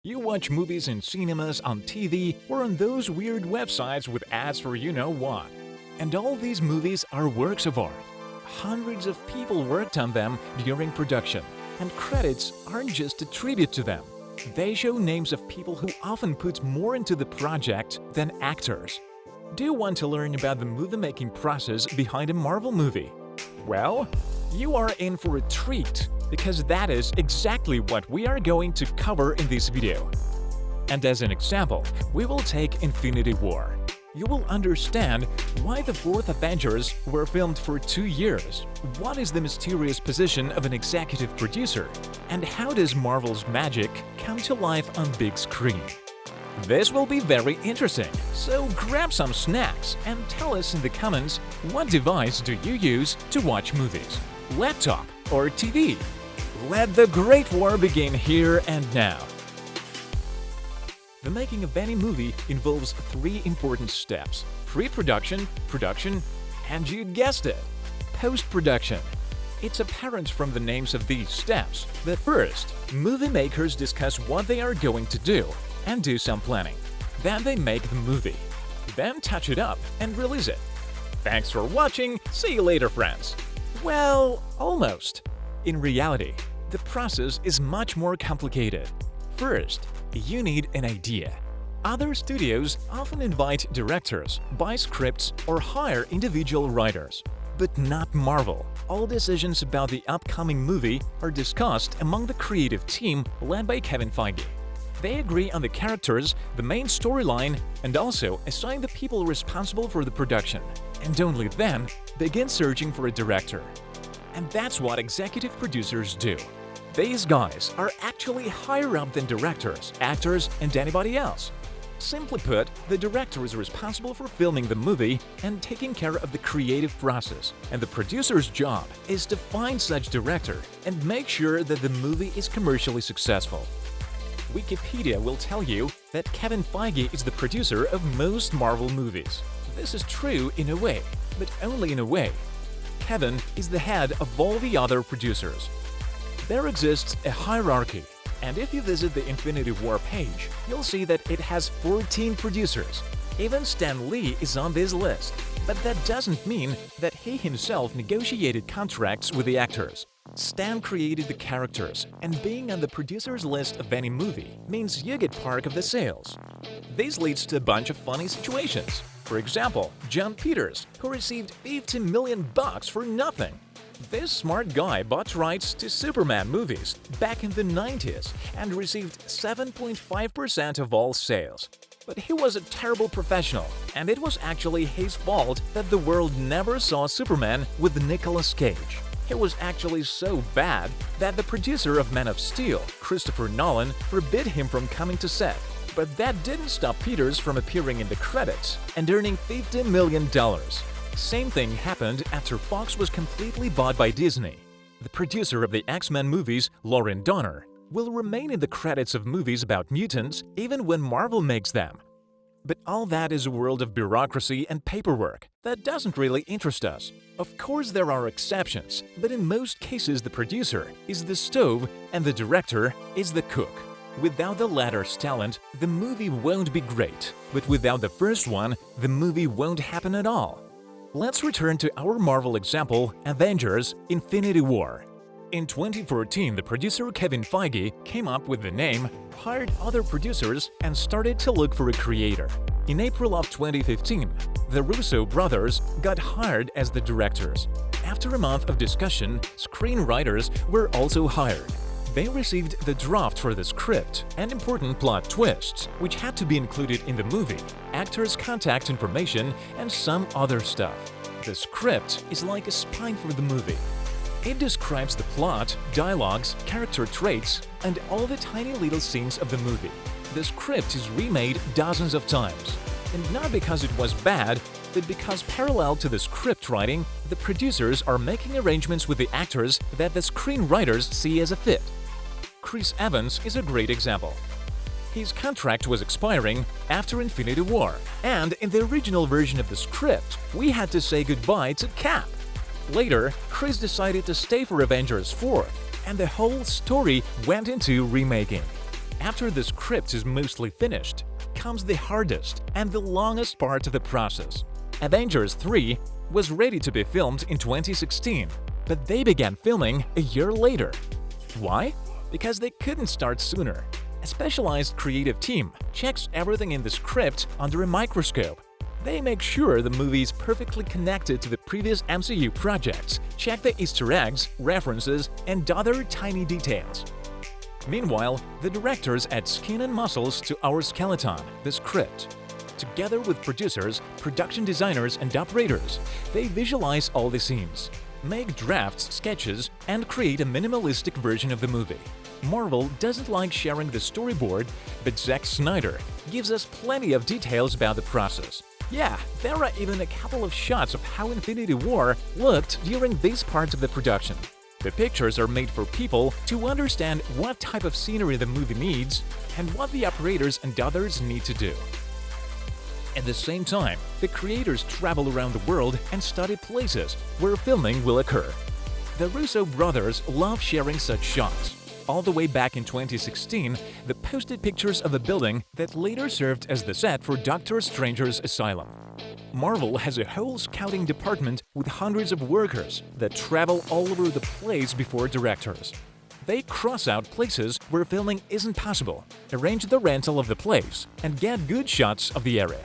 You watch movies in cinemas, on TV, or on those weird websites with ads for you know what. And all these movies are works of art. Hundreds of people worked on them during production, and credits aren't just a tribute to them. They show names of people who often put more into the project than actors. Do you want to learn about the movie-making process behind a Marvel movie? Well, you are in for a treat, because that is exactly what we are going to cover in this video. And as an example, we will take Infinity War. You will understand why the fourth Avengers were filmed for 2 years, what is the mysterious position of an executive producer, and how does Marvel's magic come to life on big screen. This will be very interesting, so grab some snacks and tell us in the comments what device do you use to watch movies, laptop or TV? Let the Great War begin here and now. The making of any movie involves 3 important steps: pre-production, production, and you guessed it, post-production. It's apparent from the names of these steps that first, movie makers discuss what they are going to do and do some planning. Then they make the movie, then touch it up and release it. Thanks for watching, see you later friends! Well, almost. In reality, the process is much more complicated. First, you need an idea. Other studios often invite directors, buy scripts, or hire individual writers. But not Marvel. All decisions about the upcoming movie are discussed among the creative team led by Kevin Feige. They agree on the characters, the main storyline, and also assign the people responsible for the production. And only then, begin searching for a director. And that's what executive producers do. These guys are actually higher up than directors, actors, and anybody else. Simply put, the director is responsible for filming the movie and taking care of the creative process, and the producer's job is to find such director and make sure that the movie is commercially successful. Wikipedia will tell you that Kevin Feige is the producer of most Marvel movies. This is true in a way, but only in a way. Kevin is the head of all the other producers. There exists a hierarchy, and if you visit the Infinity War page, you'll see that it has 14 producers. Even Stan Lee is on this list, but that doesn't mean that he himself negotiated contracts with the actors. Stan created the characters, and being on the producer's list of any movie means you get part of the sales. This leads to a bunch of funny situations. For example, Jon Peters, who received $50 million for nothing. This smart guy bought rights to Superman movies back in the 90s and received 7.5% of all sales. But he was a terrible professional, and it was actually his fault that the world never saw Superman with Nicolas Cage. He was actually so bad that the producer of Man of Steel, Christopher Nolan, forbid him from coming to set. But that didn't stop Peters from appearing in the credits and earning $50 million. Same thing happened after Fox was completely bought by Disney. The producer of the X-Men movies, Lauren Donner, will remain in the credits of movies about mutants even when Marvel makes them. But all that is a world of bureaucracy and paperwork that doesn't really interest us. Of course there are exceptions, but in most cases the producer is the stove and the director is the cook. Without the latter's talent, the movie won't be great, but without the first one, the movie won't happen at all. Let's return to our Marvel example, Avengers: Infinity War. In 2014, the producer Kevin Feige came up with the name, hired other producers, and started to look for a creator. In April of 2015, the Russo brothers got hired as the directors. After a month of discussion, screenwriters were also hired. They received the draft for the script and important plot twists, which had to be included in the movie, actors' contact information, and some other stuff. The script is like a spine for the movie. It describes the plot, dialogues, character traits, and all the tiny little scenes of the movie. The script is remade dozens of times. And not because it was bad, but because parallel to the script writing, the producers are making arrangements with the actors that the screenwriters see as a fit. Chris Evans is a great example. His contract was expiring after Infinity War, and in the original version of the script, we had to say goodbye to Cap. Later, Chris decided to stay for Avengers 4, and the whole story went into remaking. After the script is mostly finished, comes the hardest and the longest part of the process. Avengers 3 was ready to be filmed in 2016, but they began filming a year later. Why? Because they couldn't start sooner. A specialized creative team checks everything in the script under a microscope. They make sure the movie is perfectly connected to the previous MCU projects, check the Easter eggs, references, and other tiny details. Meanwhile, the directors add skin and muscles to our skeleton, the script. Together with producers, production designers, and operators, they visualize all the scenes, make drafts, sketches, and create a minimalistic version of the movie. Marvel doesn't like sharing the storyboard, but Zack Snyder gives us plenty of details about the process. Yeah, there are even a couple of shots of how Infinity War looked during this part of the production. The pictures are made for people to understand what type of scenery the movie needs and what the operators and others need to do. At the same time, the creators travel around the world and study places where filming will occur. The Russo brothers love sharing such shots. All the way back in 2016, they posted pictures of a building that later served as the set for Doctor Strange's asylum. Marvel has a whole scouting department with hundreds of workers that travel all over the place before directors. They cross out places where filming isn't possible, arrange the rental of the place, and get good shots of the area.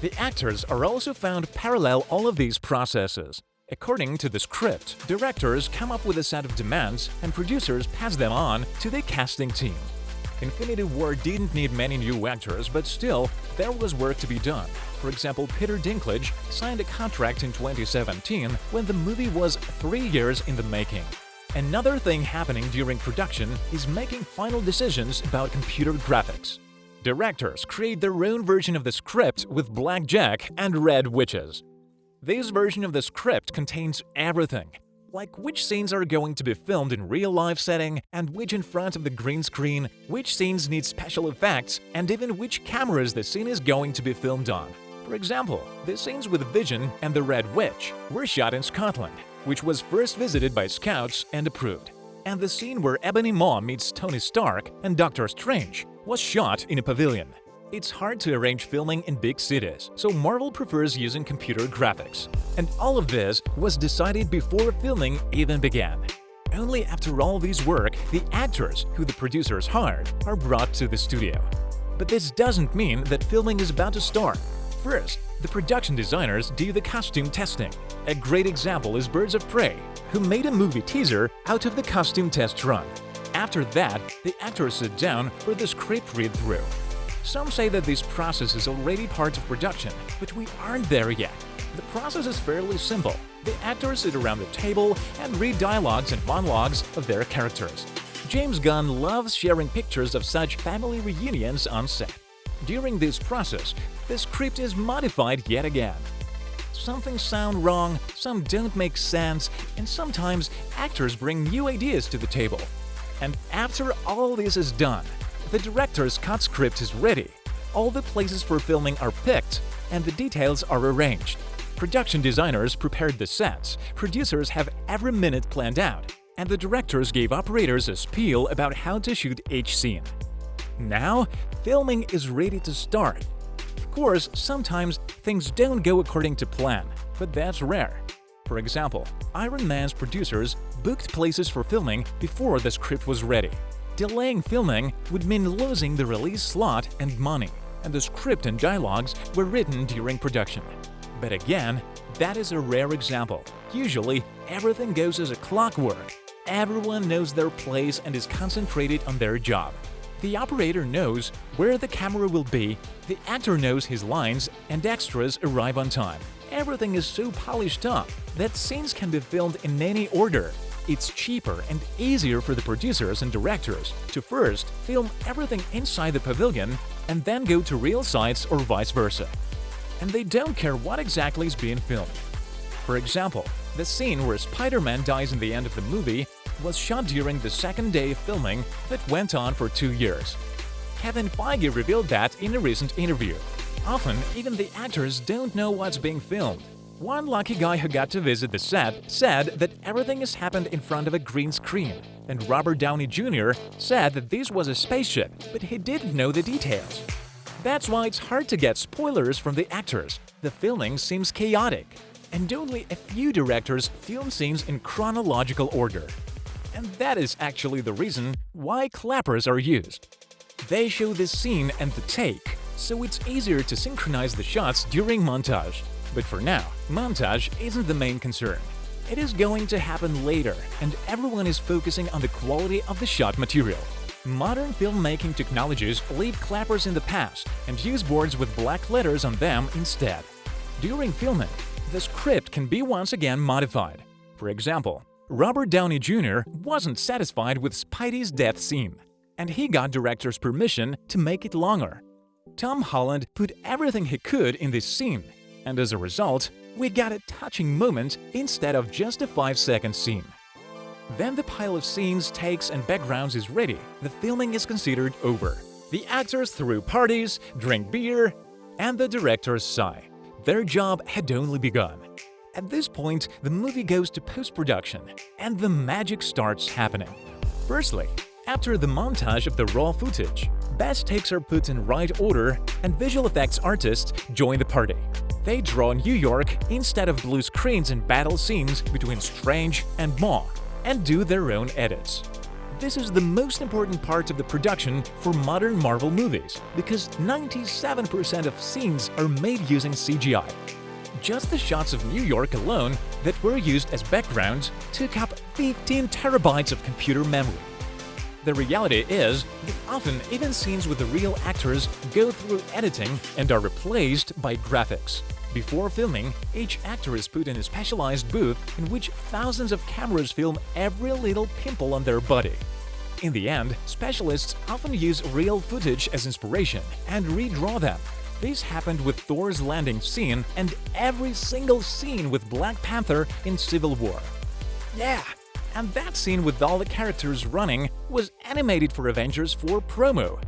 The actors are also found parallel all of these processes. According to the script, directors come up with a set of demands and producers pass them on to the casting team. Infinity War didn't need many new actors, but still, there was work to be done. For example, Peter Dinklage signed a contract in 2017 when the movie was 3 years in the making. Another thing happening during production is making final decisions about computer graphics. Directors create their own version of the script with blackjack and red witches. This version of the script contains everything, like which scenes are going to be filmed in real-life setting and which in front of the green screen, which scenes need special effects, and even which cameras the scene is going to be filmed on. For example, the scenes with Vision and the Red Witch were shot in Scotland, which was first visited by scouts and approved. And the scene where Ebony Maw meets Tony Stark and Doctor Strange was shot in a pavilion. It's hard to arrange filming in big cities, so Marvel prefers using computer graphics. And all of this was decided before filming even began. Only after all this work, the actors who the producers hired are brought to the studio. But this doesn't mean that filming is about to start. First, the production designers do the costume testing. A great example is Birds of Prey, who made a movie teaser out of the costume test run. After that, the actors sit down for the script read-through. Some say that this process is already part of production, but we aren't there yet. The process is fairly simple. The actors sit around the table and read dialogues and monologues of their characters. James Gunn loves sharing pictures of such family reunions on set. During this process, the script is modified yet again. Some things sound wrong, some don't make sense, and sometimes actors bring new ideas to the table. And after all this is done, the director's cut script is ready. All the places for filming are picked, and the details are arranged. Production designers prepared the sets, producers have every minute planned out, and the directors gave operators a spiel about how to shoot each scene. Now, filming is ready to start. Of course, sometimes things don't go according to plan, but that's rare. For example, Iron Man's producers booked places for filming before the script was ready. Delaying filming would mean losing the release slot and money, and the script and dialogues were written during production. But again, that is a rare example. Usually, everything goes as a clockwork. Everyone knows their place and is concentrated on their job. The operator knows where the camera will be, the actor knows his lines, and extras arrive on time. Everything is so polished up that scenes can be filmed in any order. It's cheaper and easier for the producers and directors to first film everything inside the pavilion and then go to real sites or vice versa. And they don't care what exactly is being filmed. For example, the scene where Spider-Man dies in the end of the movie was shot during the second day of filming that went on for 2 years. Kevin Feige revealed that in a recent interview. Often, even the actors don't know what's being filmed. One lucky guy who got to visit the set said that everything has happened in front of a green screen, and Robert Downey Jr. said that this was a spaceship, but he didn't know the details. That's why it's hard to get spoilers from the actors. The filming seems chaotic, and only a few directors film scenes in chronological order. And that is actually the reason why clappers are used. They show the scene and the take, so it's easier to synchronize the shots during montage. But for now, montage isn't the main concern. It is going to happen later, and everyone is focusing on the quality of the shot material. Modern filmmaking technologies leave clappers in the past and use boards with black letters on them instead. During filming, the script can be once again modified. For example, Robert Downey Jr. wasn't satisfied with Spidey's death scene, and he got director's permission to make it longer. Tom Holland put everything he could in this scene, and as a result, we got a touching moment instead of just a 5-second scene. Then the pile of scenes, takes, and backgrounds is ready. The filming is considered over. The actors threw parties, drank beer, and the directors sigh. Their job had only begun. At this point, the movie goes to post-production, and the magic starts happening. Firstly, after the montage of the raw footage, best takes are put in right order, and visual effects artists join the party. They draw New York instead of blue screens and battle scenes between Strange and Maw, and do their own edits. This is the most important part of the production for modern Marvel movies, because 97% of scenes are made using CGI. Just the shots of New York alone that were used as backgrounds took up 15 terabytes of computer memory. The reality is that often even scenes with the real actors go through editing and are replaced by graphics. Before filming, each actor is put in a specialized booth in which thousands of cameras film every little pimple on their body. In the end, specialists often use real footage as inspiration and redraw them. This happened with Thor's landing scene and every single scene with Black Panther in Civil War. Yeah! And that scene with all the characters running was animated for Avengers 4 promo.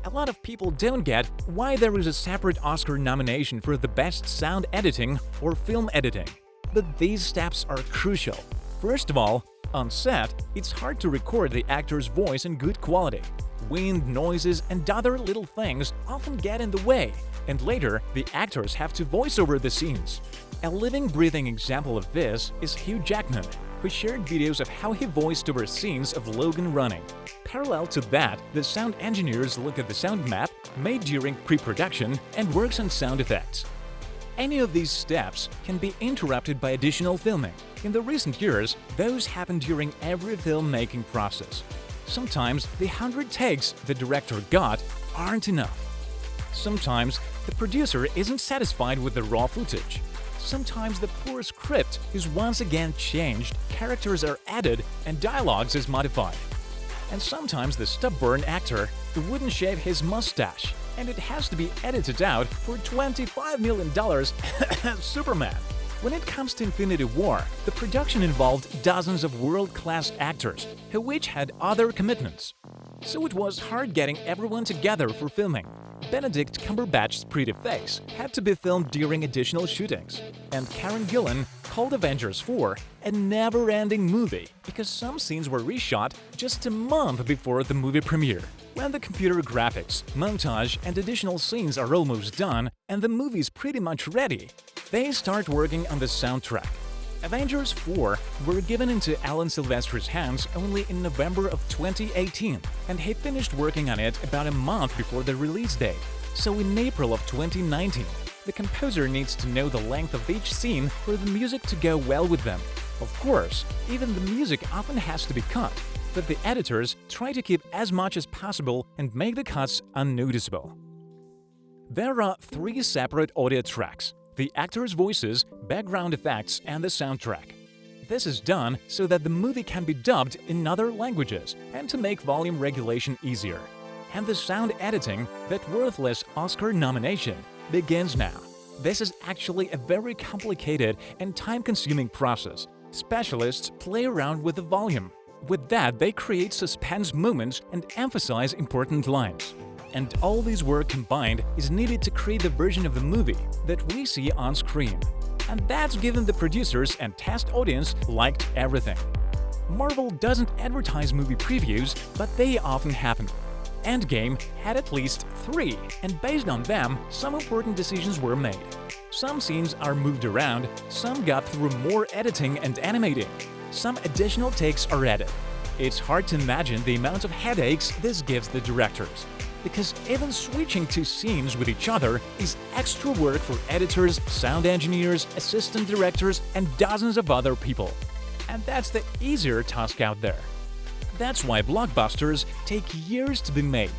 A lot of people don't get why there is a separate Oscar nomination for the best sound editing or film editing. But these steps are crucial. First of all, on set, it's hard to record the actor's voice in good quality. Wind, noises, and other little things often get in the way, and later the actors have to voice over the scenes. A living, breathing example of this is Hugh Jackman, who shared videos of how he voiced over scenes of Logan running. Parallel to that, the sound engineers look at the sound map made during pre-production and works on sound effects. Any of these steps can be interrupted by additional filming. In the recent years, those happen during every filmmaking process. Sometimes the 100 takes the director got aren't enough. Sometimes the producer isn't satisfied with the raw footage. Sometimes the poor script is once again changed, characters are added, and dialogues is modified. And sometimes the stubborn actor wouldn't shave his mustache, and it has to be edited out for $25 million. Superman! When it comes to Infinity War, the production involved dozens of world-class actors, who each had other commitments. So it was hard getting everyone together for filming. Benedict Cumberbatch's pretty face had to be filmed during additional shootings, and Karen Gillan called Avengers 4 a never-ending movie because some scenes were reshot just a month before the movie premiere. When the computer graphics, montage, and additional scenes are almost done and the movie's pretty much ready, they start working on the soundtrack. Avengers 4 were given into Alan Silvestri's hands only in November of 2018, and he finished working on it about a month before the release date. So in April of 2019, the composer needs to know the length of each scene for the music to go well with them. Of course, even the music often has to be cut, but the editors try to keep as much as possible and make the cuts unnoticeable. There are 3 separate audio tracks: the actors' voices, background effects, and the soundtrack. This is done so that the movie can be dubbed in other languages and to make volume regulation easier. And the sound editing, that worthless Oscar nomination, begins now. This is actually a very complicated and time-consuming process. Specialists play around with the volume. With that, they create suspense moments and emphasize important lines. And all this work combined is needed to create the version of the movie that we see on screen. And that's given the producers and test audience liked everything. Marvel doesn't advertise movie previews, but they often happen. Endgame had at least 3, and based on them, some important decisions were made. Some scenes are moved around, some got through more editing and animating, some additional takes are added. It's hard to imagine the amount of headaches this gives the directors, because even switching two scenes with each other is extra work for editors, sound engineers, assistant directors, and dozens of other people. And that's the easier task out there. That's why blockbusters take years to be made.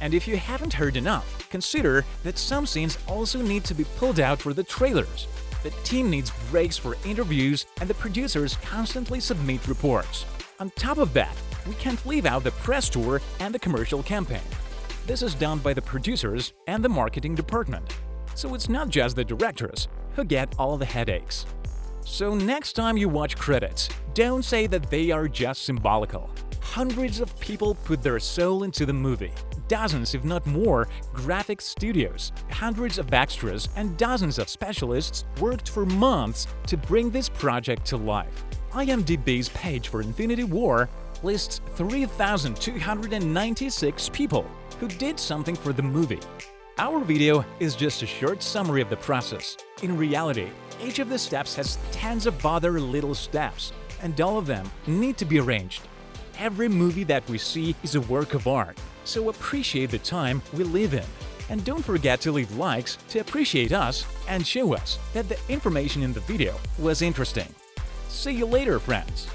And if you haven't heard enough, consider that some scenes also need to be pulled out for the trailers. The team needs breaks for interviews, and the producers constantly submit reports. On top of that, we can't leave out the press tour and the commercial campaign. This is done by the producers and the marketing department. So it's not just the directors who get all the headaches. So next time you watch credits, don't say that they are just symbolical. Hundreds of people put their soul into the movie. Dozens, if not more, graphic studios, hundreds of extras, and dozens of specialists worked for months to bring this project to life. IMDb's page for Infinity War lists 3,296 people who did something for the movie. Our video is just a short summary of the process. In reality, each of the steps has tens of other little steps, and all of them need to be arranged. Every movie that we see is a work of art, so appreciate the time we live in. And don't forget to leave likes to appreciate us and show us that the information in the video was interesting. See you later, friends!